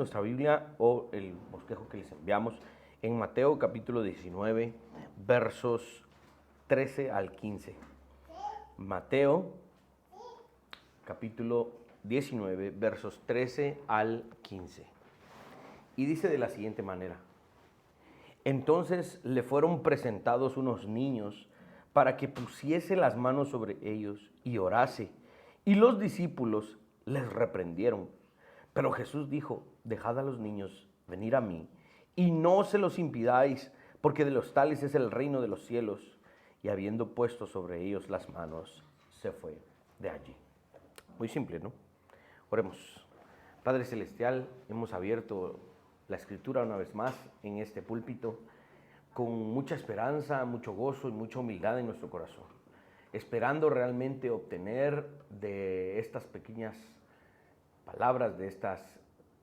nuestra Biblia o el bosquejo que les enviamos en Mateo capítulo 19, versos 13 al 15. Mateo capítulo 19, versos 13 al 15. Y dice de la siguiente manera: Entonces le fueron presentados unos niños para que pusiese las manos sobre ellos y orase. Y los discípulos les reprendieron. Pero Jesús dijo: Dejad a los niños venir a mí, y no se los impidáis, porque de los tales es el reino de los cielos. Y habiendo puesto sobre ellos las manos, se fue de allí. Muy simple, ¿no? Oremos. Padre Celestial, hemos abierto la Escritura una vez más en este púlpito con mucha esperanza, mucho gozo y mucha humildad en nuestro corazón, esperando realmente obtener de estas pequeñas palabras, de estas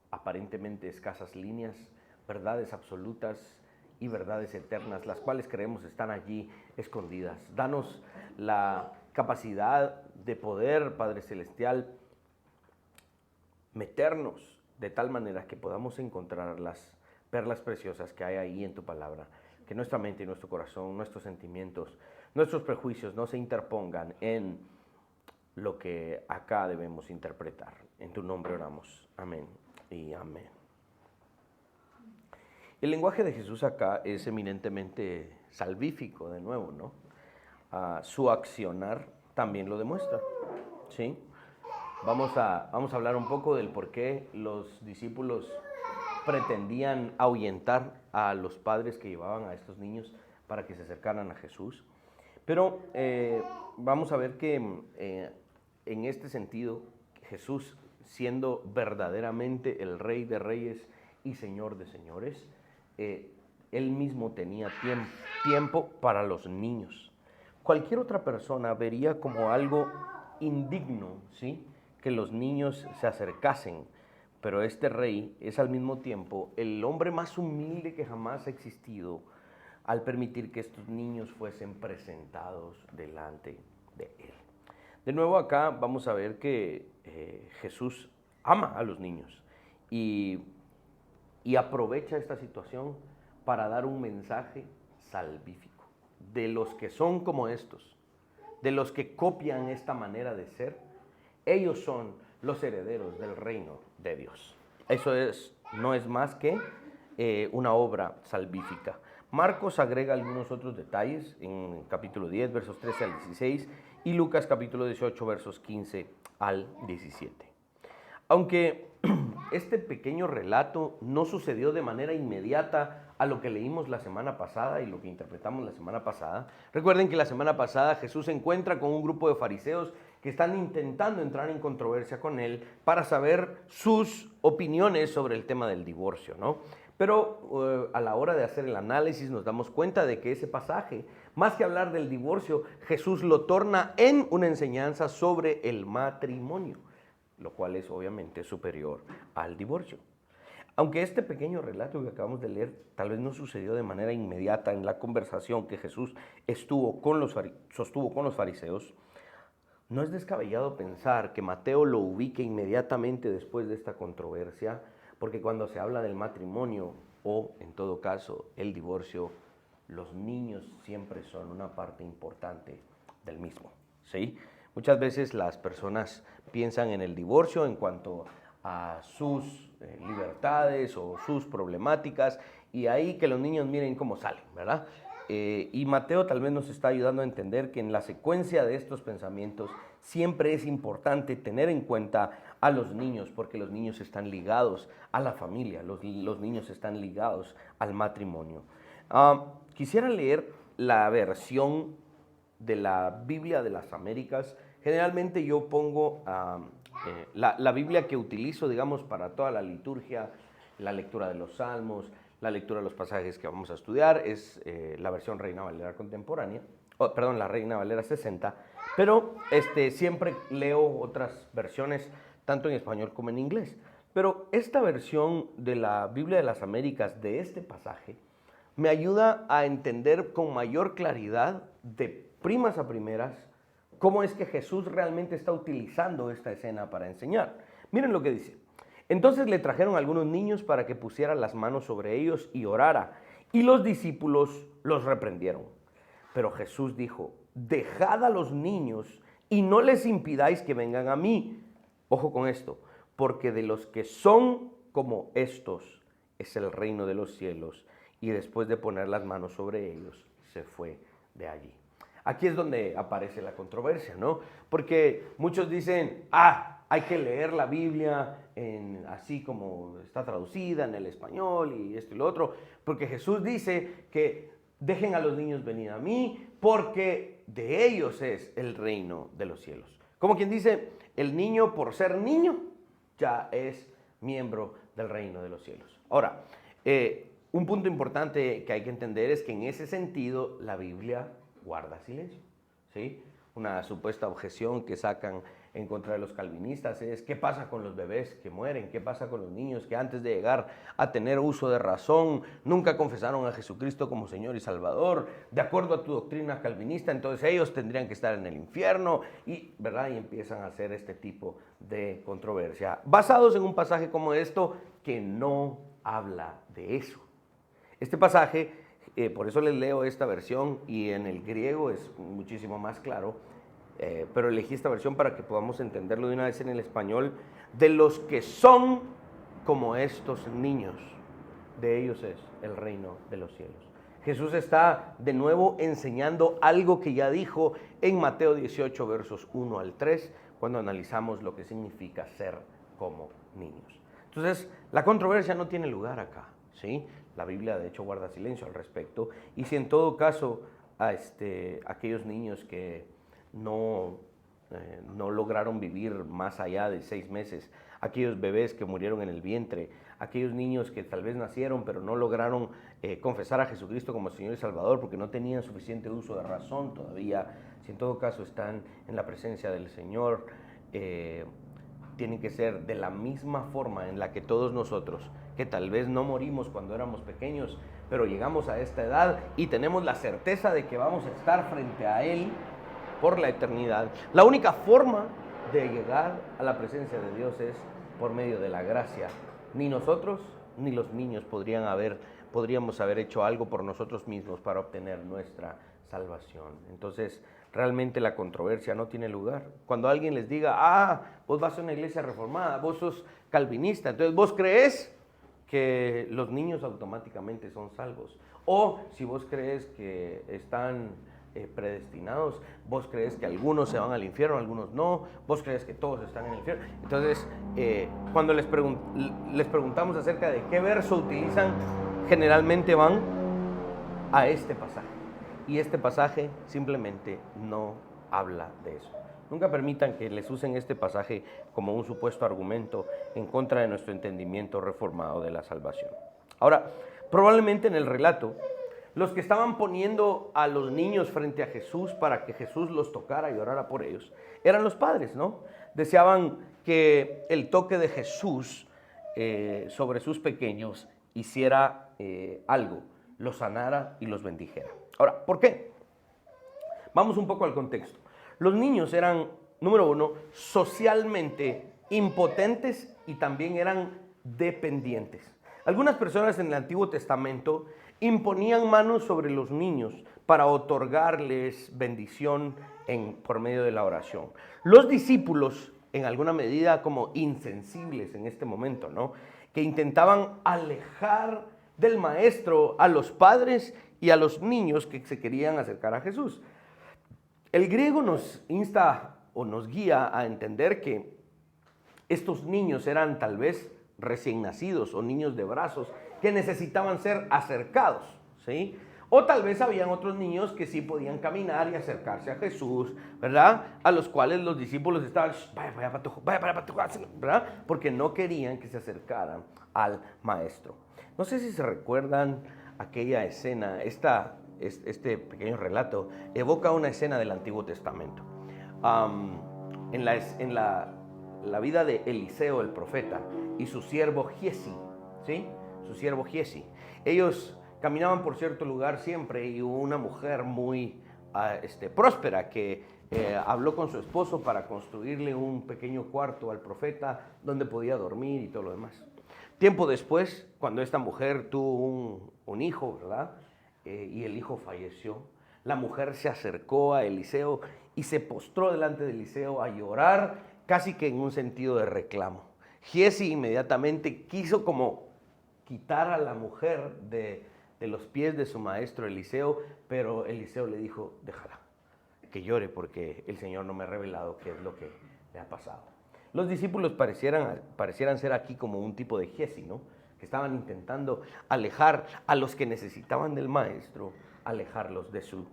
aparentemente escasas líneas, verdades absolutas y verdades eternas, las cuales creemos están allí escondidas. Danos la capacidad de poder, Padre Celestial, meternos de tal manera que podamos encontrar las perlas preciosas que hay ahí en tu palabra. Que nuestra mente y nuestro corazón, nuestros sentimientos, nuestros prejuicios no se interpongan en lo que acá debemos interpretar. En tu nombre oramos. Amén y amén. El lenguaje de Jesús acá es eminentemente salvífico, de nuevo, ¿no? Su accionar también lo demuestra, ¿sí? Vamos a hablar un poco del por qué los discípulos pretendían ahuyentar a los padres que llevaban a estos niños para que se acercaran a Jesús. Pero vamos a ver que en este sentido, Jesús, siendo verdaderamente el Rey de Reyes y Señor de Señores, Él mismo tenía tiempo para los niños. Cualquier otra persona vería como algo indigno, ¿sí?, que los niños se acercasen, pero este rey es al mismo tiempo el hombre más humilde que jamás ha existido al permitir que estos niños fuesen presentados delante de él. De nuevo acá vamos a ver que Jesús ama a los niños y aprovecha esta situación para dar un mensaje salvífico de los que son como estos, de los que copian esta manera de ser. Ellos son los herederos del reino de Dios. Eso no es más que una obra salvífica. Marcos agrega algunos otros detalles en capítulo 10, versos 13 al 16, y Lucas capítulo 18, versos 15 al 17. Aunque este pequeño relato no sucedió de manera inmediata a lo que leímos la semana pasada y lo que interpretamos la semana pasada, recuerden que la semana pasada Jesús se encuentra con un grupo de fariseos que están intentando entrar en controversia con él para saber sus opiniones sobre el tema del divorcio, ¿no? Pero a la hora de hacer el análisis nos damos cuenta de que ese pasaje, más que hablar del divorcio, Jesús lo torna en una enseñanza sobre el matrimonio, lo cual es obviamente superior al divorcio. Aunque este pequeño relato que acabamos de leer tal vez no sucedió de manera inmediata en la conversación que Jesús sostuvo con los fariseos, no es descabellado pensar que Mateo lo ubique inmediatamente después de esta controversia, porque cuando se habla del matrimonio o, en todo caso, el divorcio, los niños siempre son una parte importante del mismo, ¿sí? Muchas veces las personas piensan en el divorcio en cuanto a sus libertades o sus problemáticas, y ahí que los niños miren cómo salen, ¿verdad? Y Mateo tal vez nos está ayudando a entender que en la secuencia de estos pensamientos siempre es importante tener en cuenta a los niños, porque los niños están ligados a la familia, los niños están ligados al matrimonio. Quisiera leer la versión de la Biblia de las Américas. Generalmente yo pongo la Biblia que utilizo, digamos, para toda la liturgia, la lectura de los salmos, la lectura de los pasajes que vamos a estudiar, es la versión Reina Valera contemporánea, la Reina Valera 60, pero siempre leo otras versiones, tanto en español como en inglés. Pero esta versión de la Biblia de las Américas, de este pasaje, me ayuda a entender con mayor claridad, de primas a primeras, cómo es que Jesús realmente está utilizando esta escena para enseñar. Miren lo que dice: Entonces le trajeron algunos niños para que pusiera las manos sobre ellos y orara. Y los discípulos los reprendieron. Pero Jesús dijo: dejad a los niños y no les impidáis que vengan a mí. Ojo con esto, porque de los que son como estos es el reino de los cielos. Y después de poner las manos sobre ellos, se fue de allí. Aquí es donde aparece la controversia, ¿no? Porque muchos dicen, hay que leer la Biblia así como está traducida en el español y esto y lo otro, porque Jesús dice que dejen a los niños venir a mí, porque de ellos es el reino de los cielos. Como quien dice, el niño por ser niño ya es miembro del reino de los cielos. Ahora, un punto importante que hay que entender es que en ese sentido la Biblia guarda silencio, ¿sí? Una supuesta objeción que sacan en contra de los calvinistas es: ¿qué pasa con los bebés que mueren? ¿Qué pasa con los niños que antes de llegar a tener uso de razón nunca confesaron a Jesucristo como Señor y Salvador? De acuerdo a tu doctrina calvinista, entonces ellos tendrían que estar en el infierno, ¿verdad? Y empiezan a hacer este tipo de controversia, basados en un pasaje como esto que no habla de eso. Este pasaje, por eso les leo esta versión, y en el griego es muchísimo más claro, pero elegí esta versión para que podamos entenderlo de una vez en el español. De los que son como estos niños, de ellos es el reino de los cielos. Jesús está de nuevo enseñando algo que ya dijo en Mateo 18, versos 1 al 3, cuando analizamos lo que significa ser como niños. Entonces, la controversia no tiene lugar acá, ¿sí? La Biblia, de hecho, guarda silencio al respecto. Y si en todo caso aquellos niños que no lograron vivir más allá de 6 meses, aquellos bebés que murieron en el vientre, aquellos niños que tal vez nacieron pero no lograron confesar a Jesucristo como Señor y Salvador porque no tenían suficiente uso de razón todavía, si en todo caso están en la presencia del Señor, tienen que ser de la misma forma en la que todos nosotros, que tal vez no morimos cuando éramos pequeños, pero llegamos a esta edad y tenemos la certeza de que vamos a estar frente a Él por la eternidad. La única forma de llegar a la presencia de Dios es por medio de la gracia. Ni nosotros ni los niños podríamos haber hecho algo por nosotros mismos para obtener nuestra salvación. Entonces, realmente la controversia no tiene lugar. Cuando alguien les diga, vos vas a una iglesia reformada, vos sos calvinista, entonces vos crees que los niños automáticamente son salvos. O si vos crees que están predestinados, vos crees que algunos se van al infierno, algunos no, vos crees que todos están en el infierno. Entonces, cuando les preguntamos acerca de qué verso utilizan, generalmente van a este pasaje. Y este pasaje simplemente no habla de eso. Nunca permitan que les usen este pasaje como un supuesto argumento en contra de nuestro entendimiento reformado de la salvación. Ahora, probablemente en el relato, los que estaban poniendo a los niños frente a Jesús para que Jesús los tocara y orara por ellos, eran los padres, ¿no? Deseaban que el toque de Jesús sobre sus pequeños hiciera algo, los sanara y los bendijera. Ahora, ¿por qué? Vamos un poco al contexto. Los niños eran, número uno, socialmente impotentes y también eran dependientes. Algunas personas en el Antiguo Testamento imponían manos sobre los niños para otorgarles bendición por medio de la oración. Los discípulos, en alguna medida como insensibles en este momento, ¿no?, que intentaban alejar del maestro a los padres y a los niños que se querían acercar a Jesús. El griego nos insta o nos guía a entender que estos niños eran tal vez recién nacidos o niños de brazos que necesitaban ser acercados, ¿sí? O tal vez habían otros niños que sí podían caminar y acercarse a Jesús, ¿verdad? A los cuales los discípulos estaban, vaya para tu casa, ¿verdad? Porque no querían que se acercaran al maestro. No sé si se recuerdan aquella escena, este pequeño relato evoca una escena del Antiguo Testamento. En la vida de Eliseo el profeta y su siervo Giesi, ¿sí? Su siervo Giesi. Ellos caminaban por cierto lugar siempre y hubo una mujer muy próspera que habló con su esposo para construirle un pequeño cuarto al profeta donde podía dormir y todo lo demás. Tiempo después, cuando esta mujer tuvo un hijo, ¿verdad? Y el hijo falleció, la mujer se acercó a Eliseo y se postró delante de Eliseo a llorar, casi que en un sentido de reclamo. Giezi inmediatamente quiso como quitar a la mujer de los pies de su maestro Eliseo, pero Eliseo le dijo, déjala, que llore porque el Señor no me ha revelado qué es lo que le ha pasado. Los discípulos parecieran ser aquí como un tipo de Giezi, ¿no? Que estaban intentando alejar a los que necesitaban del maestro, alejarlos de su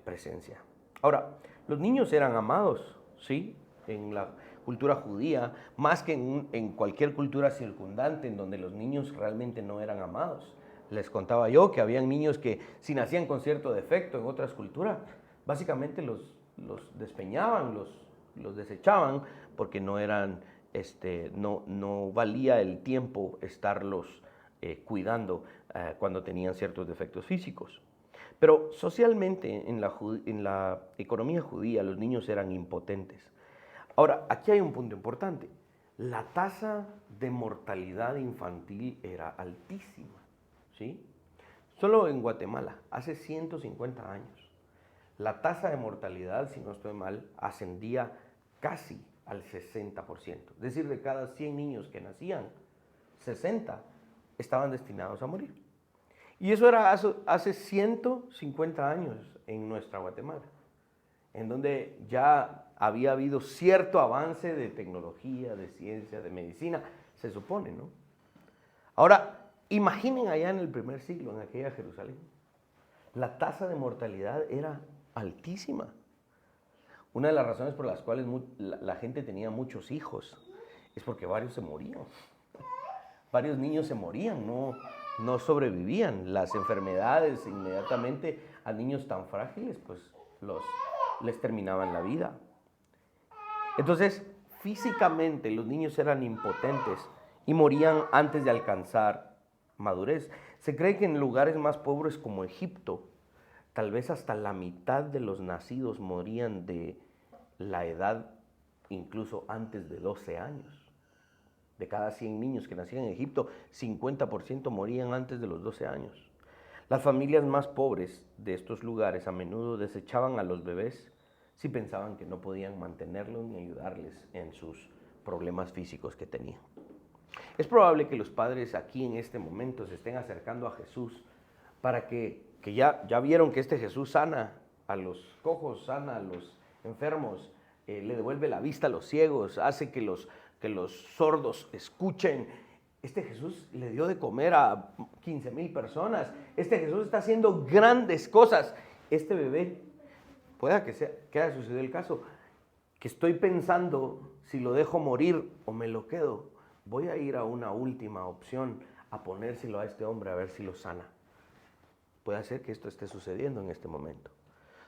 presencia. Ahora, los niños eran amados, ¿sí? En la cultura judía, más que en cualquier cultura circundante en donde los niños realmente no eran amados. Les contaba yo que habían niños que si nacían con cierto defecto en otras culturas, básicamente los despeñaban, los desechaban porque no eran, no valía el tiempo estarlos cuidando cuando tenían ciertos defectos físicos. Pero socialmente en la economía judía los niños eran impotentes. Ahora, aquí hay un punto importante. La tasa de mortalidad infantil era altísima, ¿sí? Solo en Guatemala, hace 150 años, la tasa de mortalidad, si no estoy mal, ascendía casi al 60%. Es decir, de cada 100 niños que nacían, 60 estaban destinados a morir. Y eso era hace 150 años en nuestra Guatemala, en donde ya había habido cierto avance de tecnología, de ciencia, de medicina, se supone, ¿no? Ahora, imaginen allá en el primer siglo, en aquella Jerusalén, la tasa de mortalidad era altísima. Una de las razones por las cuales la gente tenía muchos hijos es porque varios se morían. Varios niños se morían, no sobrevivían. Las enfermedades inmediatamente a niños tan frágiles, pues les terminaban la vida. Entonces, físicamente los niños eran impotentes y morían antes de alcanzar madurez. Se cree que en lugares más pobres como Egipto, tal vez hasta la mitad de los nacidos morían de la edad incluso antes de 12 años. De cada 100 niños que nacían en Egipto, 50% morían antes de los 12 años. Las familias más pobres de estos lugares a menudo desechaban a los bebés si pensaban que no podían mantenerlos ni ayudarles en sus problemas físicos que tenían. Es probable que los padres aquí en este momento se estén acercando a Jesús para que ya vieron que este Jesús sana a los cojos, sana a los enfermos, le devuelve la vista a los ciegos, hace que los sordos escuchen. Este Jesús le dio de comer a 15,000 personas. Este Jesús está haciendo grandes cosas. Este bebé, pueda que haya sucedido el caso, que estoy pensando si lo dejo morir o me lo quedo. Voy a ir a una última opción, a ponérselo a este hombre a ver si lo sana. Puede ser que esto esté sucediendo en este momento.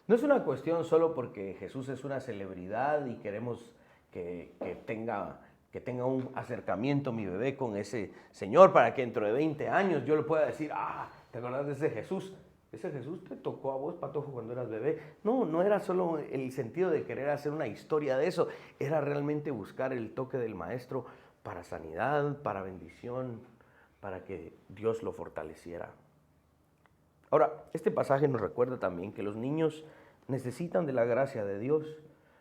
No es una cuestión solo porque Jesús es una celebridad y queremos que tenga un acercamiento mi bebé con ese Señor para que dentro de 20 años yo le pueda decir, ¿te acuerdas de ese Jesús? Ese Jesús te tocó a vos, Patojo, cuando eras bebé. No era solo el sentido de querer hacer una historia de eso, era realmente buscar el toque del Maestro para sanidad, para bendición, para que Dios lo fortaleciera. Ahora, este pasaje nos recuerda también que los niños necesitan de la gracia de Dios.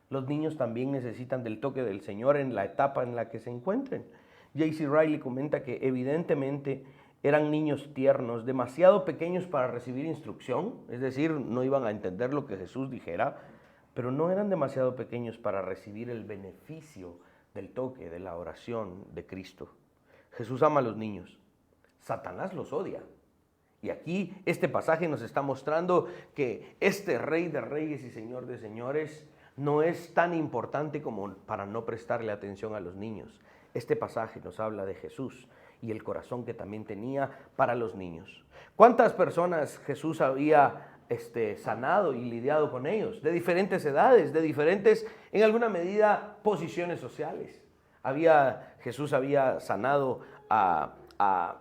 Los niños también necesitan del toque del Señor en la etapa en la que se encuentren. J.C. Riley comenta que evidentemente eran niños tiernos, demasiado pequeños para recibir instrucción, es decir, no iban a entender lo que Jesús dijera, pero no eran demasiado pequeños para recibir el beneficio del toque, de la oración de Cristo. Jesús ama a los niños, Satanás los odia. Y aquí este pasaje nos está mostrando que este Rey de Reyes y Señor de Señores no es tan importante como para no prestarle atención a los niños. Este pasaje nos habla de Jesús y el corazón que también tenía para los niños. ¿Cuántas personas Jesús había sanado y lidiado con ellos? De diferentes edades, de diferentes, en alguna medida, posiciones sociales. Jesús había sanado a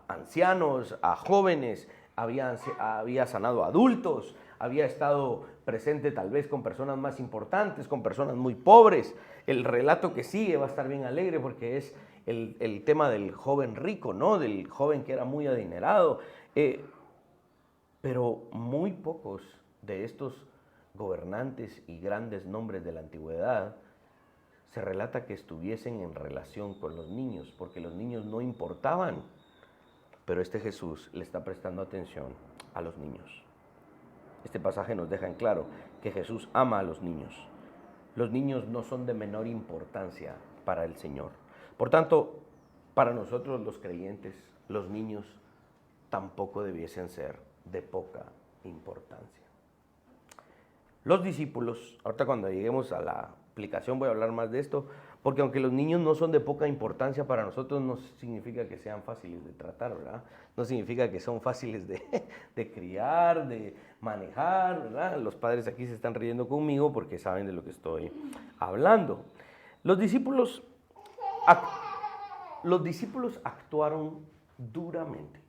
ancianos, a jóvenes, había sanado a adultos, había estado presente tal vez con personas más importantes, con personas muy pobres. El relato que sigue va a estar bien alegre porque es el tema del joven rico, ¿no? Del joven que era muy adinerado. Pero muy pocos de estos gobernantes y grandes nombres de la antigüedad se relata que estuviesen en relación con los niños, porque los niños no importaban. Pero este Jesús le está prestando atención a los niños. Este pasaje nos deja en claro que Jesús ama a los niños. Los niños no son de menor importancia para el Señor. Por tanto, para nosotros los creyentes, los niños tampoco debiesen ser de poca importancia. Los discípulos, ahorita cuando lleguemos a la aplicación voy a hablar más de esto, porque aunque los niños no son de poca importancia para nosotros, no significa que sean fáciles de tratar, ¿verdad? No significa que son fáciles de criar, de manejar, ¿verdad? Los padres aquí se están riendo conmigo porque saben de lo que estoy hablando. Los discípulos actuaron duramente,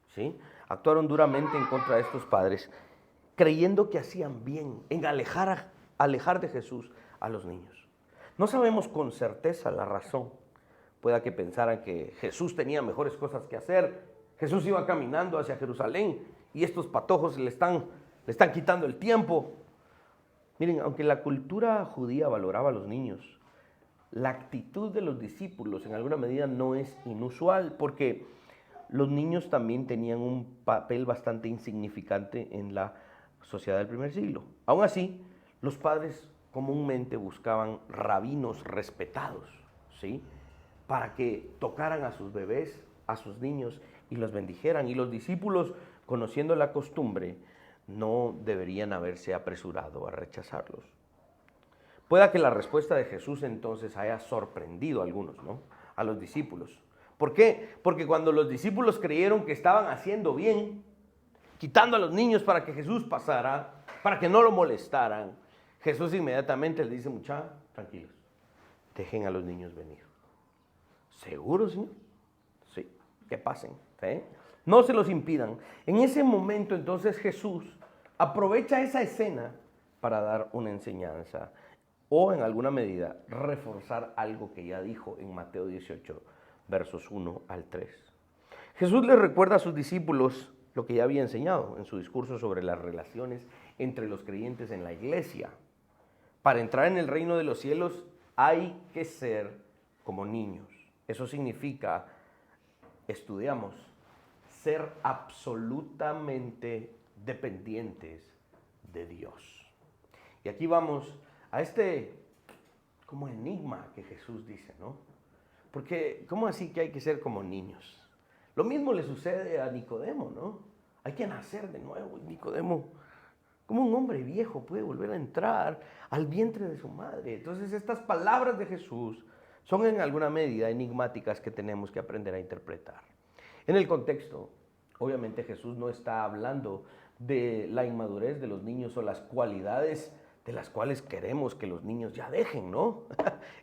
¿sí? Actuaron duramente en contra de estos padres, creyendo que hacían bien en alejar de Jesús a los niños. No sabemos con certeza la razón. Pueda que pensaran que Jesús tenía mejores cosas que hacer. Jesús iba caminando hacia Jerusalén y estos patojos le están quitando el tiempo. Miren, aunque la cultura judía valoraba a los niños, la actitud de los discípulos en alguna medida no es inusual, porque los niños también tenían un papel bastante insignificante en la sociedad del primer siglo. Aún así, los padres comúnmente buscaban rabinos respetados, ¿sí? Para que tocaran a sus bebés, a sus niños y los bendijeran. Y los discípulos, conociendo la costumbre, no deberían haberse apresurado a rechazarlos. Pueda que la respuesta de Jesús entonces haya sorprendido a algunos, ¿no? A los discípulos. ¿Por qué? Porque cuando los discípulos creyeron que estaban haciendo bien, quitando a los niños para que Jesús pasara, para que no lo molestaran, Jesús inmediatamente les dice, muchachos, tranquilos, dejen a los niños venir. ¿Seguro, Señor? Sí, que pasen, ¿eh? No se los impidan. En ese momento entonces Jesús aprovecha esa escena para dar una enseñanza o en alguna medida reforzar algo que ya dijo en Mateo 18, versos 1 al 3. Jesús les recuerda a sus discípulos lo que ya había enseñado en su discurso sobre las relaciones entre los creyentes en la iglesia. Para entrar en el reino de los cielos hay que ser como niños. Eso significa, estudiamos, ser absolutamente dependientes de Dios. Y aquí vamos a este como enigma que Jesús dice, ¿no? Porque, ¿cómo así que hay que ser como niños? Lo mismo le sucede a Nicodemo, ¿no? Hay que nacer de nuevo. Y Nicodemo, como un hombre viejo, puede volver a entrar al vientre de su madre. Entonces, estas palabras de Jesús son en alguna medida enigmáticas que tenemos que aprender a interpretar. En el contexto, obviamente Jesús no está hablando de la inmadurez de los niños o las cualidades de las cuales queremos que los niños ya dejen, ¿no?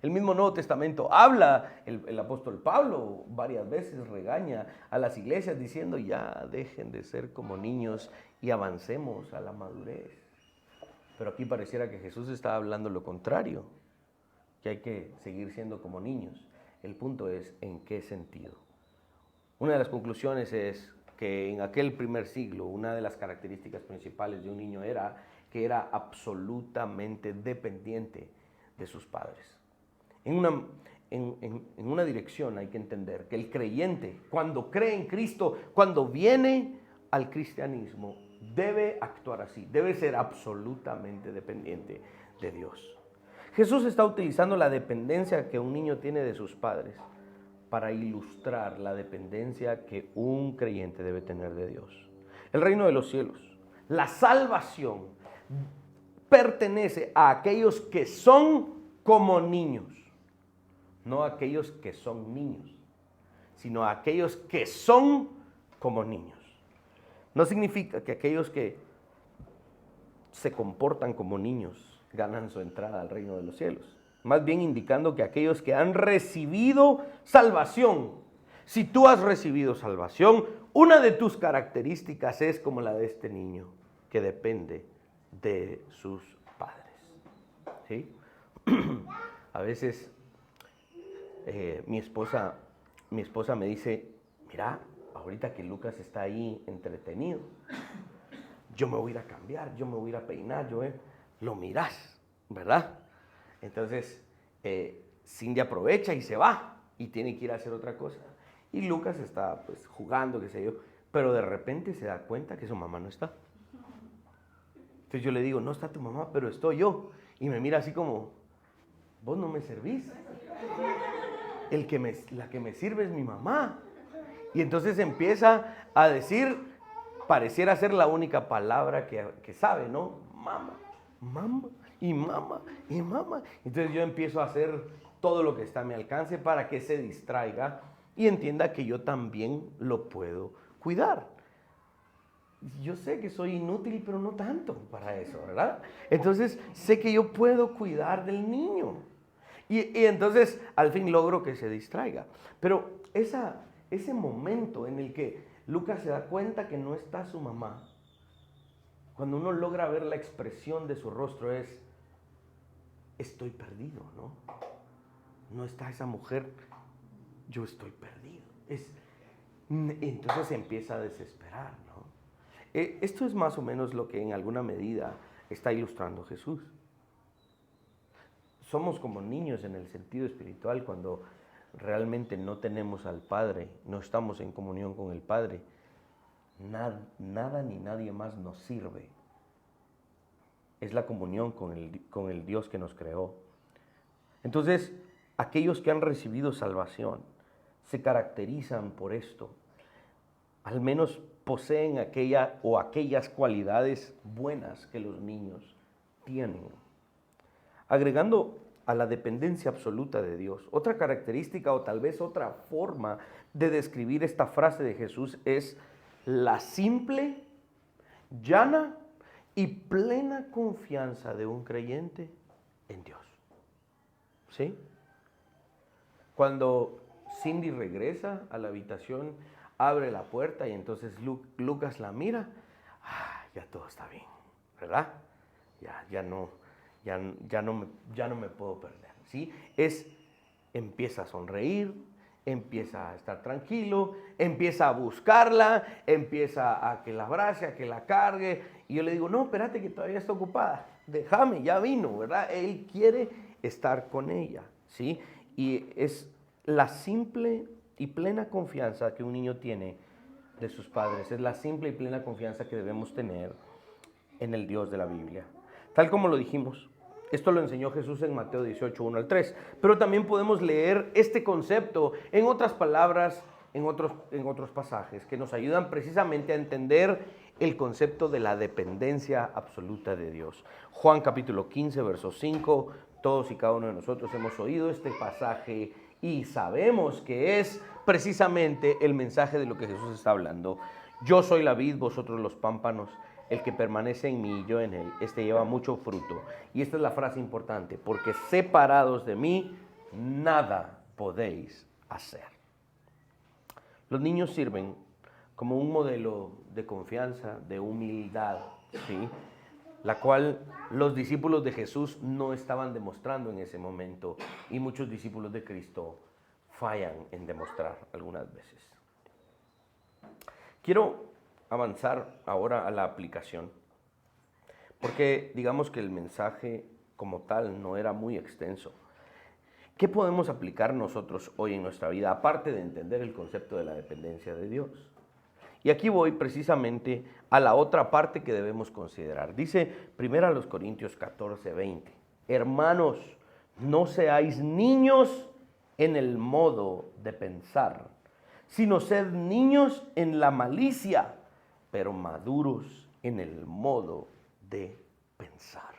El mismo Nuevo Testamento habla, el apóstol Pablo varias veces regaña a las iglesias diciendo ya dejen de ser como niños y avancemos a la madurez. Pero aquí pareciera que Jesús está hablando lo contrario, que hay que seguir siendo como niños. El punto es en qué sentido. Una de las conclusiones es que en aquel primer siglo una de las características principales de un niño era que era absolutamente dependiente de sus padres. En una dirección hay que entender que el creyente, cuando cree en Cristo, cuando viene al cristianismo, debe actuar así, debe ser absolutamente dependiente de Dios. Jesús está utilizando la dependencia que un niño tiene de sus padres para ilustrar la dependencia que un creyente debe tener de Dios. El reino de los cielos, la salvación, pertenece a aquellos que son como niños, no a aquellos que son niños, sino a aquellos que son como niños. No significa que aquellos que se comportan como niños ganan su entrada al reino de los cielos, más bien indicando que aquellos que han recibido salvación, si tú has recibido salvación, una de tus características es como la de este niño, que depende de sus padres. ¿Sí? A veces mi esposa me dice, mira, ahorita que Lucas está ahí entretenido, yo me voy a ir a cambiar, yo me voy a ir a peinar, lo mirás, ¿verdad? Entonces, Cindy aprovecha y se va y tiene que ir a hacer otra cosa. Y Lucas está pues jugando, qué sé yo, pero de repente se da cuenta que su mamá no está. Entonces yo le digo, no está tu mamá, pero estoy yo. Y me mira así como, vos no me servís. La que me sirve es mi mamá. Y entonces empieza a decir, pareciera ser la única palabra que sabe, ¿no? Mamá, mamá, y mamá, y mamá. Entonces yo empiezo a hacer todo lo que está a mi alcance para que se distraiga y entienda que yo también lo puedo cuidar. Yo sé que soy inútil, pero no tanto para eso, ¿verdad? Entonces sé que yo puedo cuidar del niño. Y entonces al fin logro que se distraiga. Pero ese momento en el que Lucas se da cuenta que no está su mamá, cuando uno logra ver la expresión de su rostro es, estoy perdido, ¿no? No está esa mujer, yo estoy perdido. Entonces se empieza a desesperar, ¿no? Esto es más o menos lo que en alguna medida está ilustrando Jesús. Somos como niños en el sentido espiritual cuando realmente no tenemos al Padre, no estamos en comunión con el Padre. Nada ni nadie más nos sirve. Es la comunión con el Dios que nos creó. Entonces, aquellos que han recibido salvación se caracterizan por esto. Al menos poseen aquellas cualidades buenas que los niños tienen. Agregando a la dependencia absoluta de Dios, otra característica o tal vez otra forma de describir esta frase de Jesús es la simple, llana y plena confianza de un creyente en Dios. ¿Sí? Cuando Cindy regresa a la habitación, abre la puerta y entonces Lucas la mira, ya todo está bien, ¿verdad? Ya no me puedo perder, ¿sí? Empieza a sonreír, empieza a estar tranquilo, empieza a buscarla, empieza a que la abrace, a que la cargue. Y yo le digo, no, espérate que todavía está ocupada, déjame, ya vino, ¿verdad? Él quiere estar con ella, ¿sí? Y es la simple y plena confianza que un niño tiene de sus padres, es la simple y plena confianza que debemos tener en el Dios de la Biblia. Tal como lo dijimos, esto lo enseñó Jesús en Mateo 18, 1 al 3, pero también podemos leer este concepto en otras palabras, en otros pasajes que nos ayudan precisamente a entender el concepto de la dependencia absoluta de Dios. Juan capítulo 15, verso 5, todos y cada uno de nosotros hemos oído este pasaje y sabemos que es precisamente el mensaje de lo que Jesús está hablando. Yo soy la vid, vosotros los pámpanos. El que permanece en mí y yo en él, este lleva mucho fruto. Y esta es la frase importante, porque separados de mí, nada podéis hacer. Los niños sirven como un modelo de confianza, de humildad, ¿sí? La cual los discípulos de Jesús no estaban demostrando en ese momento, y muchos discípulos de Cristo fallan en demostrar algunas veces. Quiero avanzar ahora a la aplicación, porque digamos que el mensaje como tal no era muy extenso. ¿Qué podemos aplicar nosotros hoy en nuestra vida, aparte de entender el concepto de la dependencia de Dios? Y aquí voy precisamente a la otra parte que debemos considerar. Dice 1 Corintios 14, 20, hermanos, no seáis niños en el modo de pensar, sino sed niños en la malicia, pero maduros en el modo de pensar.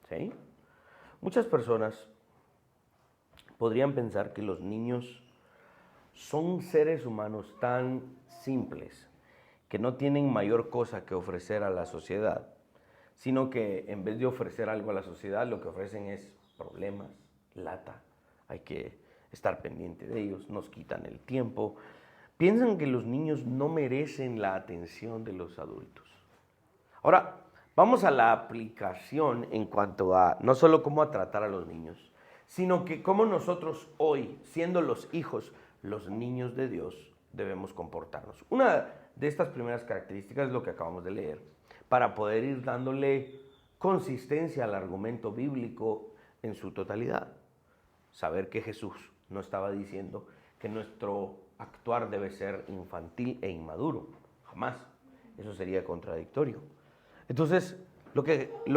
¿Sí? Muchas personas podrían pensar que los niños son seres humanos tan simples que no tienen mayor cosa que ofrecer a la sociedad, sino que en vez de ofrecer algo a la sociedad, lo que ofrecen es problemas, lata, hay que estar pendiente de ellos, nos quitan el tiempo. Piensan que los niños no merecen la atención de los adultos. Ahora, Vamos a la aplicación en cuanto a no solo cómo a tratar a los niños, sino que cómo nosotros hoy, siendo los hijos, los niños de Dios, debemos comportarnos. Una de estas primeras características es lo que acabamos de leer, para poder ir dándole consistencia al argumento bíblico en su totalidad. Saber que Jesús no estaba diciendo que nuestro actuar debe ser infantil e inmaduro, jamás. Eso sería contradictorio. Entonces, lo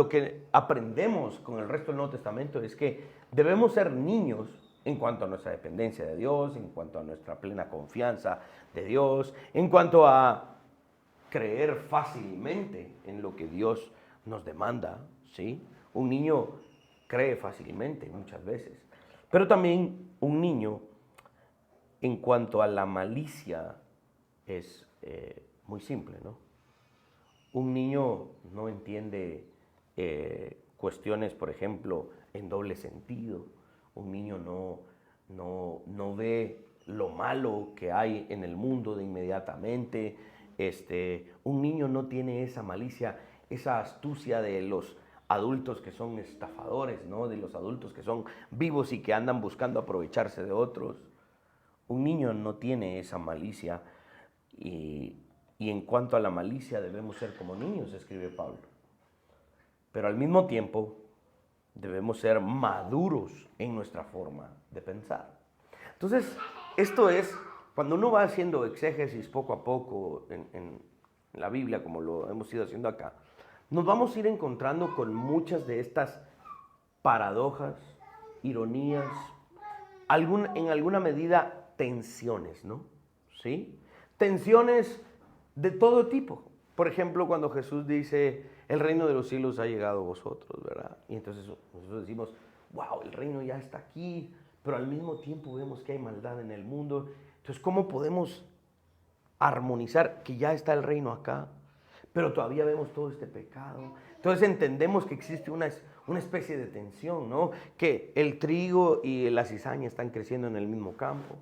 que aprendemos con el resto del Nuevo Testamento es que debemos ser niños en cuanto a nuestra dependencia de Dios, en cuanto a nuestra plena confianza de Dios, en cuanto a creer fácilmente en lo que Dios nos demanda, ¿sí? Un niño cree fácilmente muchas veces, pero también un niño en cuanto a la malicia es muy simple, ¿no? Un niño no entiende cuestiones, por ejemplo, en doble sentido. Un niño no ve lo malo que hay en el mundo de inmediatamente. Un niño no tiene esa malicia, esa astucia de los adultos que son estafadores, ¿no? De los adultos que son vivos y que andan buscando aprovecharse de otros. Un niño no tiene esa malicia y en cuanto a la malicia debemos ser como niños, escribe Pablo. Pero al mismo tiempo debemos ser maduros en nuestra forma de pensar. Entonces, esto es, cuando uno va haciendo exégesis poco a poco en la Biblia, como lo hemos ido haciendo acá, nos vamos a ir encontrando con muchas de estas paradojas, ironías, en alguna medida tensiones, ¿no? ¿Sí? Tensiones de todo tipo. Por ejemplo, cuando Jesús dice, el reino de los cielos ha llegado a vosotros, ¿verdad? Y entonces nosotros decimos, wow, el reino ya está aquí, pero al mismo tiempo vemos que hay maldad en el mundo. Entonces, ¿cómo podemos armonizar que ya está el reino acá, pero todavía vemos todo este pecado? Entonces entendemos que existe una especie de tensión, ¿no? Que el trigo y la cizaña están creciendo en el mismo campo.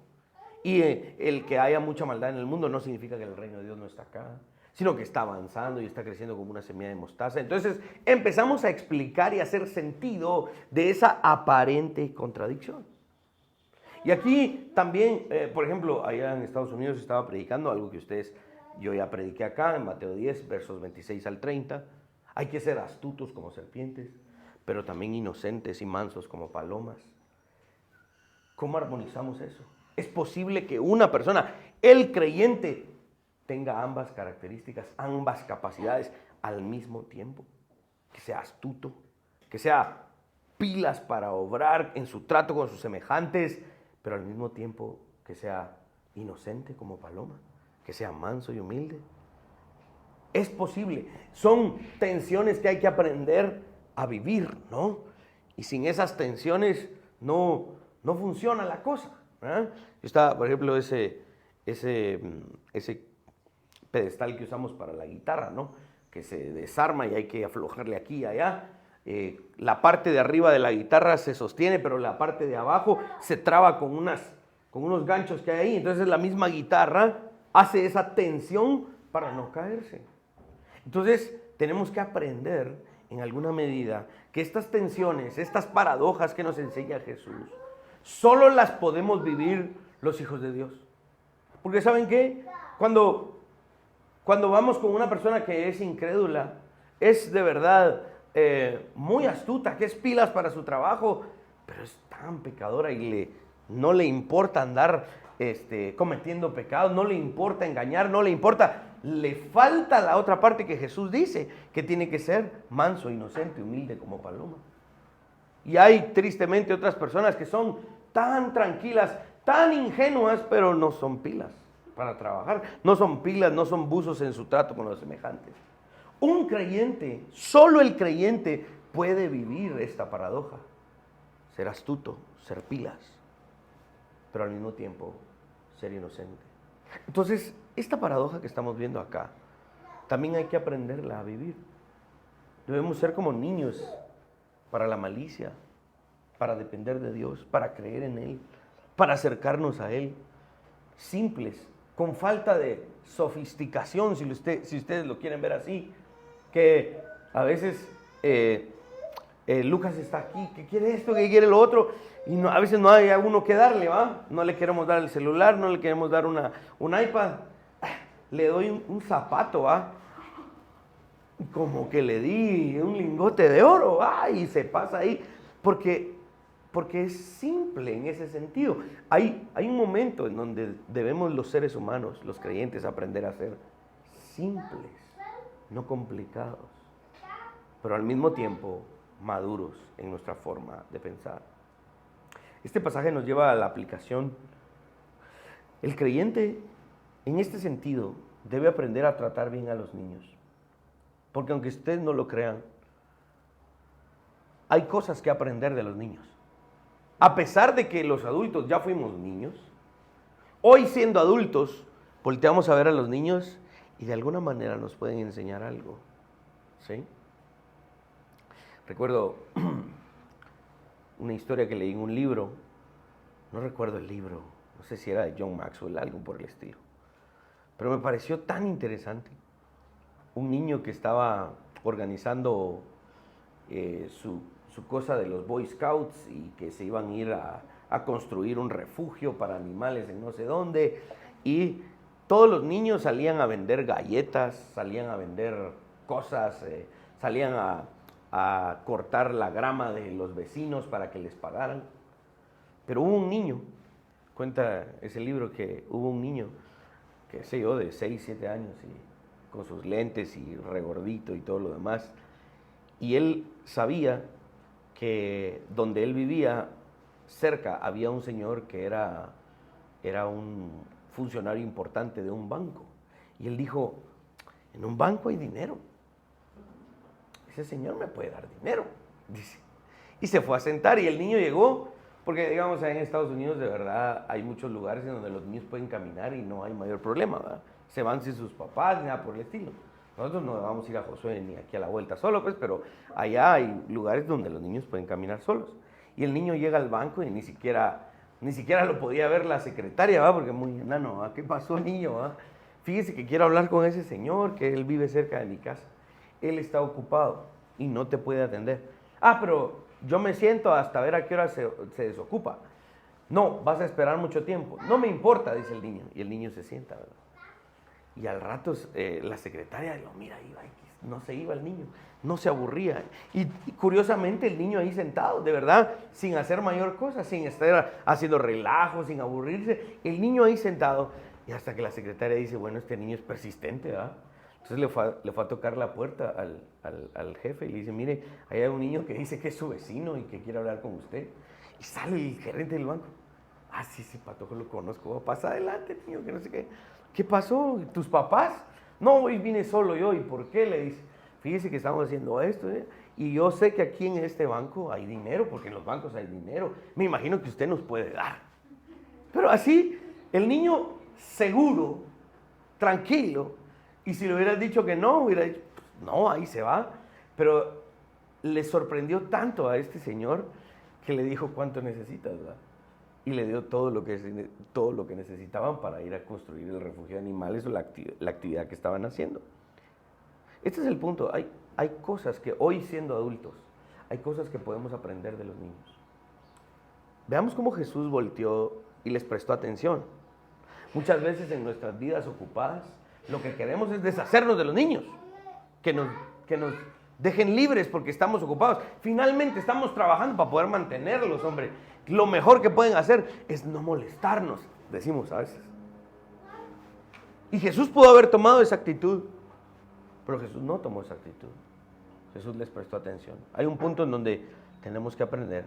Y el que haya mucha maldad en el mundo no significa que el reino de Dios no está acá, sino que está avanzando y está creciendo como una semilla de mostaza. Entonces empezamos a explicar y a hacer sentido de esa aparente contradicción. Y aquí también, por ejemplo, allá en Estados Unidos estaba predicando algo que yo ya prediqué acá en Mateo 10, versos 26 al 30. Hay que ser astutos como serpientes, pero también inocentes y mansos como palomas. ¿Cómo armonizamos eso? Es posible que una persona, el creyente, tenga ambas características, ambas capacidades al mismo tiempo. Que sea astuto, que sea pilas para obrar en su trato con sus semejantes, pero al mismo tiempo que sea inocente como paloma, que sea manso y humilde. Es posible. Son tensiones que hay que aprender a vivir, ¿no? Y sin esas tensiones no funciona la cosa. Está, por ejemplo, ese pedestal que usamos para la guitarra, ¿no? Que se desarma y hay que aflojarle aquí y allá. La parte de arriba de la guitarra se sostiene, pero la parte de abajo se traba con unos ganchos que hay ahí. Entonces la misma guitarra hace esa tensión para no caerse. Entonces tenemos que aprender en alguna medida que estas tensiones, estas paradojas que nos enseña Jesús, solo las podemos vivir los hijos de Dios. Porque ¿saben qué? Cuando vamos con una persona que es incrédula, es de verdad muy astuta, que es pilas para su trabajo, pero es tan pecadora y no le importa andar cometiendo pecados, no le importa engañar, no le importa. Le falta la otra parte que Jesús dice, que tiene que ser manso, inocente, humilde como paloma. Y hay tristemente otras personas que son tan tranquilas, tan ingenuas, pero no son pilas para trabajar. No son pilas, no son buzos en su trato con los semejantes. Un creyente, solo el creyente puede vivir esta paradoja. Ser astuto, ser pilas, pero al mismo tiempo ser inocente. Entonces, esta paradoja que estamos viendo acá, también hay que aprenderla a vivir. Debemos ser como niños para la malicia, para depender de Dios, para creer en Él, para acercarnos a Él. Simples, con falta de sofisticación, si ustedes lo quieren ver así, que A veces Lucas está aquí, que quiere esto, que quiere lo otro, y no, a veces no hay a uno que darle, ¿va? No le queremos dar el celular, no le queremos dar un iPad. Le doy un zapato, ¿va? Como que le di un lingote de oro, ¿va? Y se pasa ahí, porque es simple en ese sentido. Hay un momento en donde debemos los seres humanos, los creyentes, aprender a ser simples, no complicados, pero al mismo tiempo maduros en nuestra forma de pensar. Este pasaje nos lleva a la aplicación. El creyente, en este sentido, debe aprender a tratar bien a los niños. Porque aunque ustedes no lo crean, hay cosas que aprender de los niños. A pesar de que los adultos ya fuimos niños, hoy siendo adultos, volteamos a ver a los niños y de alguna manera nos pueden enseñar algo. ¿Sí? Recuerdo una historia que leí en un libro, no recuerdo el libro, no sé si era de John Maxwell, algo por el estilo, pero me pareció tan interesante. Un niño que estaba organizando su cosa de los Boy Scouts y que se iban a ir a construir un refugio para animales en no sé dónde, y todos los niños salían a vender galletas, salían a vender cosas, salían a cortar la grama de los vecinos para que les pagaran. Pero hubo un niño, cuenta ese libro que hubo un niño, qué sé yo, de 6, 7 años, y con sus lentes y regordito y todo lo demás. Y él sabía que donde él vivía, cerca, había un señor que era un funcionario importante de un banco. Y él dijo, en un banco hay dinero. Ese señor me puede dar dinero, dice. Y se fue a sentar y el niño llegó, porque digamos en Estados Unidos de verdad hay muchos lugares en donde los niños pueden caminar y no hay mayor problema, ¿verdad? Se van sin sus papás, ni nada por el estilo. Nosotros no vamos a ir a Josué ni aquí a la vuelta solo, pues, pero allá hay lugares donde los niños pueden caminar solos. Y el niño llega al banco y ni siquiera lo podía ver la secretaria, ¿va? Porque muy enano, ¿va? ¿Qué pasó, niño? ¿Va? Fíjese que quiero hablar con ese señor, que él vive cerca de mi casa. Él está ocupado y no te puede atender. Ah, pero yo me siento hasta ver a qué hora se desocupa. No, vas a esperar mucho tiempo. No me importa, dice el niño. Y el niño se sienta, ¿verdad? Y al rato la secretaria lo mira, iba, no se iba el niño, no se aburría. Y curiosamente el niño ahí sentado, de verdad, sin hacer mayor cosa, sin estar haciendo relajos, sin aburrirse. El niño ahí sentado, y hasta que la secretaria dice, bueno, este niño es persistente, ¿verdad? Entonces le fue a tocar la puerta al jefe y le dice, mire, ahí hay un niño que dice que es su vecino y que quiere hablar con usted. Y sale el gerente del banco. Ah, sí, Patojo, lo conozco. Pasa adelante, niño, que no sé qué. ¿Qué pasó? ¿Tus papás? No, hoy vine solo yo. ¿Y por qué? Le dice, fíjese que estamos haciendo esto, y yo sé que aquí en este banco hay dinero, porque en los bancos hay dinero. Me imagino que usted nos puede dar. Pero así, el niño seguro, tranquilo, y si le hubieras dicho que no, hubiera dicho, no, ahí se va. Pero le sorprendió tanto a este señor que le dijo, ¿cuánto necesitas, verdad? Y le dio todo lo que necesitaban para ir a construir el refugio de animales o la actividad que estaban haciendo. Este es el punto. Hay cosas que hoy siendo adultos, hay cosas que podemos aprender de los niños. Veamos cómo Jesús volteó y les prestó atención. Muchas veces en nuestras vidas ocupadas, lo que queremos es deshacernos de los niños, que nos dejen libres porque estamos ocupados. Finalmente estamos trabajando para poder mantenerlos, hombre. Lo mejor que pueden hacer es no molestarnos, decimos a veces. Y Jesús pudo haber tomado esa actitud, pero Jesús no tomó esa actitud. Jesús les prestó atención. Hay un punto en donde tenemos que aprender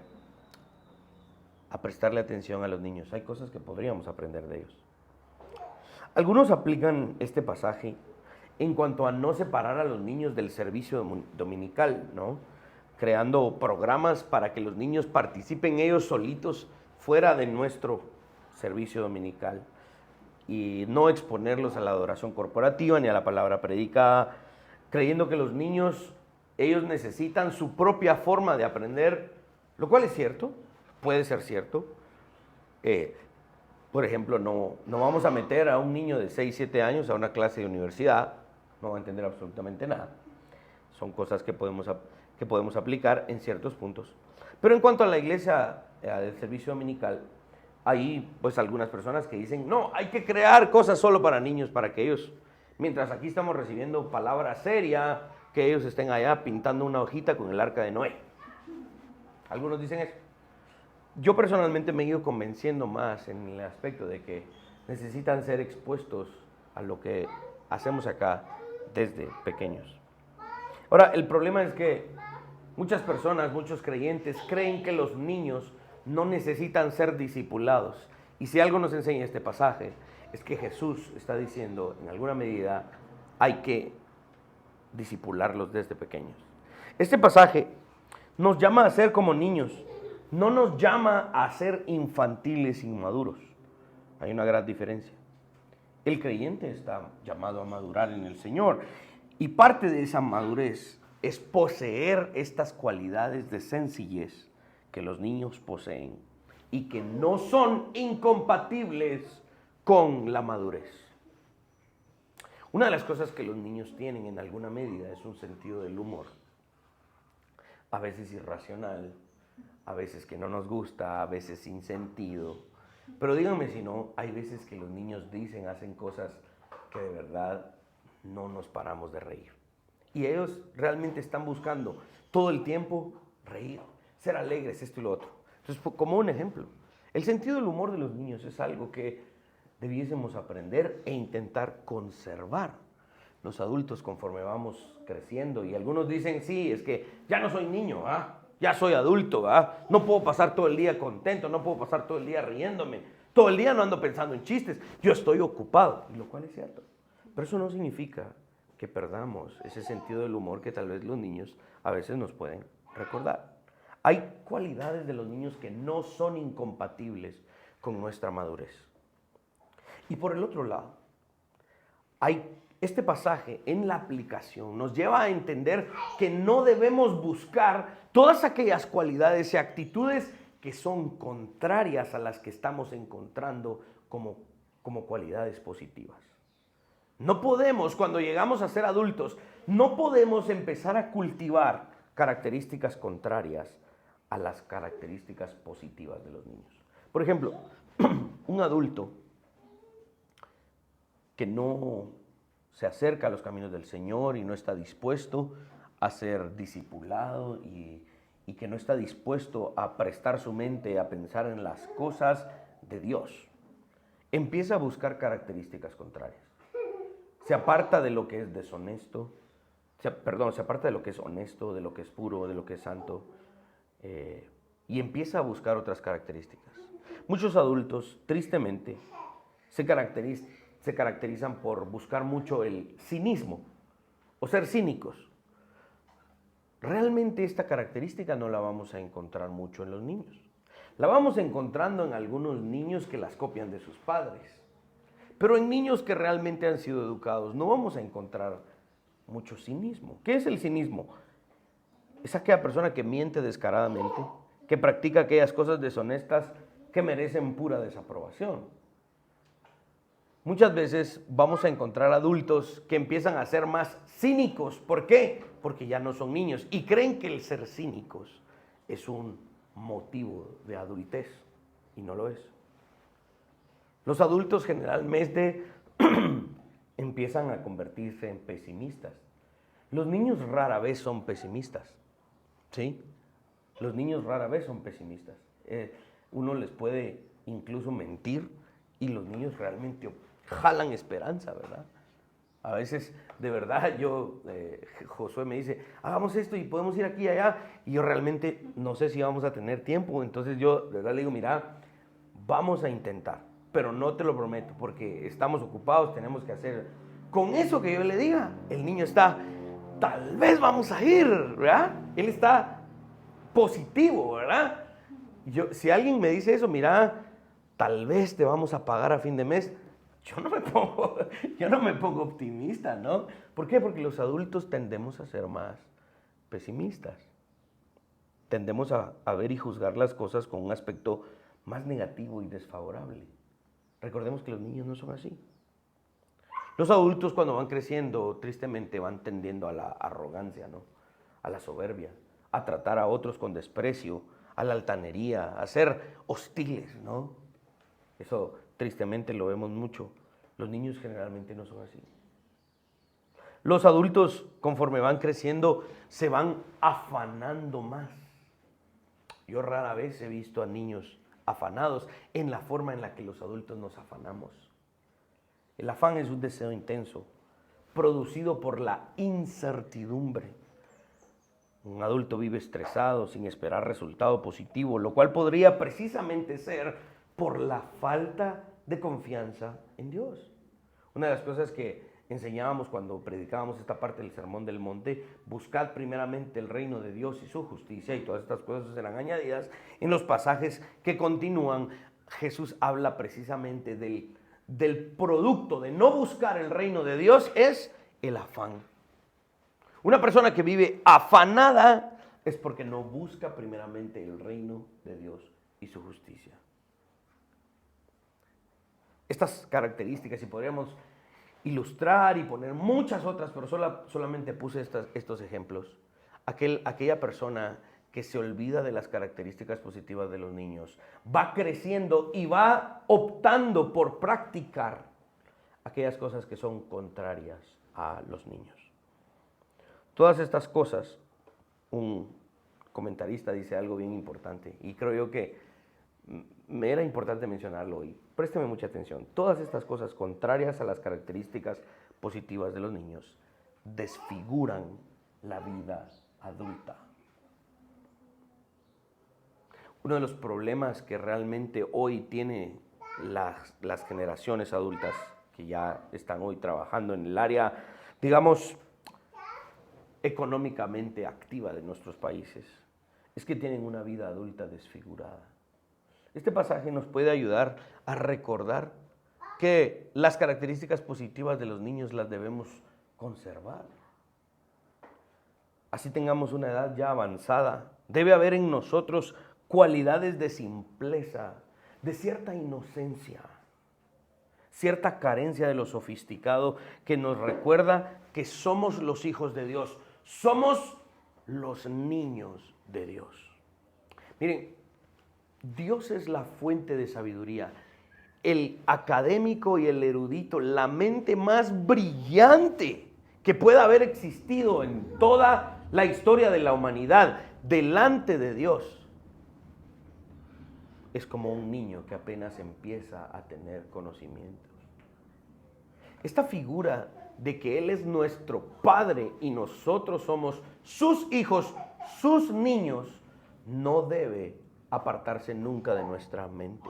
a prestarle atención a los niños. Hay cosas que podríamos aprender de ellos. Algunos aplican este pasaje en cuanto a no separar a los niños del servicio dominical, ¿no? Creando programas para que los niños participen ellos solitos fuera de nuestro servicio dominical y no exponerlos a la adoración corporativa ni a la palabra predicada, creyendo que los niños, ellos necesitan su propia forma de aprender, lo cual es cierto, puede ser cierto. Por ejemplo, no vamos a meter a un niño de 6, 7 años a una clase de universidad, no va a entender absolutamente nada. son cosas que podemos aplicar en ciertos puntos. Pero en cuanto a la iglesia, del servicio dominical, hay pues algunas personas que dicen, no, hay que crear cosas solo para niños, para que ellos, mientras aquí estamos recibiendo palabra seria, que ellos estén allá pintando una hojita con el arca de Noé. Algunos dicen eso. Yo personalmente me he ido convenciendo más en el aspecto de que necesitan ser expuestos a lo que hacemos acá desde pequeños. Ahora, el problema es que muchas personas, muchos creyentes, creen que los niños no necesitan ser discipulados. Y si algo nos enseña este pasaje, es que Jesús está diciendo, en alguna medida, hay que discipularlos desde pequeños. Este pasaje nos llama a ser como niños, no nos llama a ser infantiles, inmaduros. Hay una gran diferencia. El creyente está llamado a madurar en el Señor, y parte de esa madurez es poseer estas cualidades de sencillez que los niños poseen y que no son incompatibles con la madurez. Una de las cosas que los niños tienen en alguna medida es un sentido del humor, a veces irracional, a veces que no nos gusta, a veces sin sentido. Pero díganme si no, hay veces que los niños dicen, hacen cosas que de verdad no nos paramos de reír. Y ellos realmente están buscando todo el tiempo reír, ser alegres, esto y lo otro. Entonces, como un ejemplo, el sentido del humor de los niños es algo que debiésemos aprender e intentar conservar. Los adultos, conforme vamos creciendo, y algunos dicen, sí, es que ya no soy niño, ya soy adulto, no puedo pasar todo el día contento, no puedo pasar todo el día riéndome, todo el día no ando pensando en chistes, yo estoy ocupado, y lo cual es cierto. Pero eso no significa que perdamos ese sentido del humor que tal vez los niños a veces nos pueden recordar. Hay cualidades de los niños que no son incompatibles con nuestra madurez. Y por el otro lado, este pasaje en la aplicación nos lleva a entender que no debemos buscar todas aquellas cualidades y actitudes que son contrarias a las que estamos encontrando como cualidades positivas. No podemos, cuando llegamos a ser adultos, no podemos empezar a cultivar características contrarias a las características positivas de los niños. Por ejemplo, un adulto que no se acerca a los caminos del Señor y no está dispuesto a ser discipulado y que no está dispuesto a prestar su mente a pensar en las cosas de Dios, empieza a buscar características contrarias. Se aparta de lo que es deshonesto, se aparta de lo que es honesto, de lo que es puro, de lo que es santo, y empieza a buscar otras características. Muchos adultos, tristemente, se caracterizan por buscar mucho el cinismo o ser cínicos. Realmente esta característica no la vamos a encontrar mucho en los niños. La vamos encontrando en algunos niños que las copian de sus padres. Pero en niños que realmente han sido educados no vamos a encontrar mucho cinismo. ¿Qué es el cinismo? Es aquella persona que miente descaradamente, que practica aquellas cosas deshonestas que merecen pura desaprobación. Muchas veces vamos a encontrar adultos que empiezan a ser más cínicos. ¿Por qué? Porque ya no son niños y creen que el ser cínicos es un motivo de adultez y no lo es. Los adultos generalmente empiezan a convertirse en pesimistas. Los niños rara vez son pesimistas, ¿sí? Los niños rara vez son pesimistas. Uno les puede incluso mentir y los niños realmente jalan esperanza, ¿verdad? A veces, de verdad, Josué me dice, hagamos esto y podemos ir aquí y allá, y yo realmente no sé si vamos a tener tiempo, entonces yo de verdad le digo, mira, vamos a intentar, pero no te lo prometo, porque estamos ocupados, tenemos que hacer. Con eso que yo le diga, el niño está, tal vez vamos a ir, ¿verdad? Él está positivo, ¿verdad? Si alguien me dice eso, mira, tal vez te vamos a pagar a fin de mes, yo no me pongo optimista, ¿no? ¿Por qué? Porque los adultos tendemos a ser más pesimistas. Tendemos a ver y juzgar las cosas con un aspecto más negativo y desfavorable. Recordemos que los niños no son así. Los adultos cuando van creciendo, tristemente van tendiendo a la arrogancia, ¿no? A la soberbia, a tratar a otros con desprecio, a la altanería, a ser hostiles, ¿no? Eso tristemente lo vemos mucho. Los niños generalmente no son así. Los adultos, conforme van creciendo, se van afanando más. Yo rara vez he visto a niños afanados en la forma en la que los adultos nos afanamos. El afán es un deseo intenso, producido por la incertidumbre. Un adulto vive estresado, sin esperar resultado positivo, lo cual podría precisamente ser por la falta de confianza en Dios. Una de las cosas que enseñábamos cuando predicábamos esta parte del Sermón del Monte, buscad primeramente el reino de Dios y su justicia, y todas estas cosas serán añadidas. En los pasajes que continúan, Jesús habla precisamente del producto de no buscar el reino de Dios, es el afán. Una persona que vive afanada es porque no busca primeramente el reino de Dios y su justicia. Estas características, y podríamos ilustrar y poner muchas otras, pero solamente puse estos ejemplos. Aquella persona que se olvida de las características positivas de los niños, va creciendo y va optando por practicar aquellas cosas que son contrarias a los niños. Todas estas cosas, un comentarista dice algo bien importante, y creo yo que me era importante mencionarlo hoy. Présteme mucha atención. Todas estas cosas contrarias a las características positivas de los niños desfiguran la vida adulta. Uno de los problemas que realmente hoy tiene las generaciones adultas que ya están hoy trabajando en el área, digamos, económicamente activa de nuestros países, es que tienen una vida adulta desfigurada. Este pasaje nos puede ayudar a recordar que las características positivas de los niños las debemos conservar. Así tengamos una edad ya avanzada, debe haber en nosotros cualidades de simpleza, de cierta inocencia, cierta carencia de lo sofisticado que nos recuerda que somos los hijos de Dios, somos los niños de Dios. Miren, Dios es la fuente de sabiduría. El académico y el erudito, la mente más brillante que pueda haber existido en toda la historia de la humanidad, delante de Dios, es como un niño que apenas empieza a tener conocimientos. Esta figura de que Él es nuestro Padre y nosotros somos sus hijos, sus niños, no debe apartarse nunca de nuestra mente.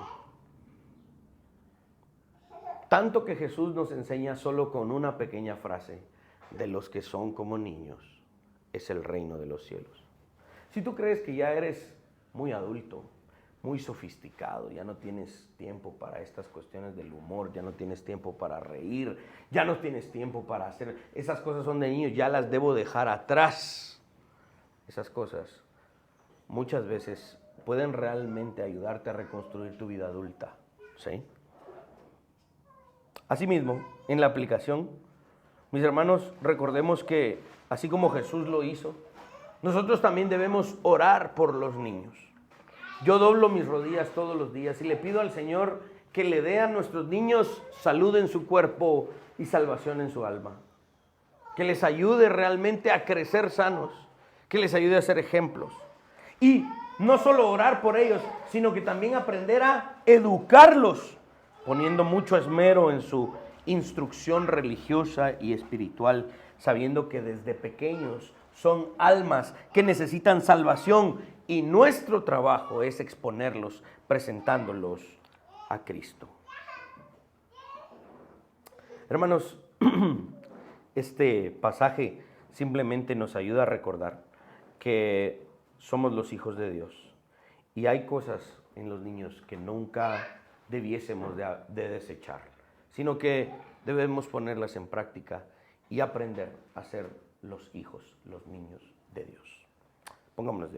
Tanto que Jesús nos enseña solo con una pequeña frase: de los que son como niños es el reino de los cielos. Si tú crees que ya eres muy adulto, muy sofisticado, ya no tienes tiempo para estas cuestiones del humor, ya no tienes tiempo para reír, ya no tienes tiempo para hacer, esas cosas son de niños, ya las debo dejar atrás. Esas cosas muchas veces pueden realmente ayudarte a reconstruir tu vida adulta, ¿sí? Asimismo, en la aplicación, mis hermanos, recordemos que así como Jesús lo hizo, nosotros también debemos orar por los niños. Yo doblo mis rodillas todos los días y le pido al Señor que le dé a nuestros niños salud en su cuerpo y salvación en su alma. Que les ayude realmente a crecer sanos, que les ayude a ser ejemplos. Y no solo orar por ellos, sino que también aprender a educarlos, poniendo mucho esmero en su instrucción religiosa y espiritual, sabiendo que desde pequeños son almas que necesitan salvación y nuestro trabajo es exponerlos, presentándolos a Cristo. Hermanos, este pasaje simplemente nos ayuda a recordar que somos los hijos de Dios y hay cosas en los niños que nunca debiésemos de desechar, sino que debemos ponerlas en práctica y aprender a ser los hijos, los niños de Dios. Pongámonos de pie.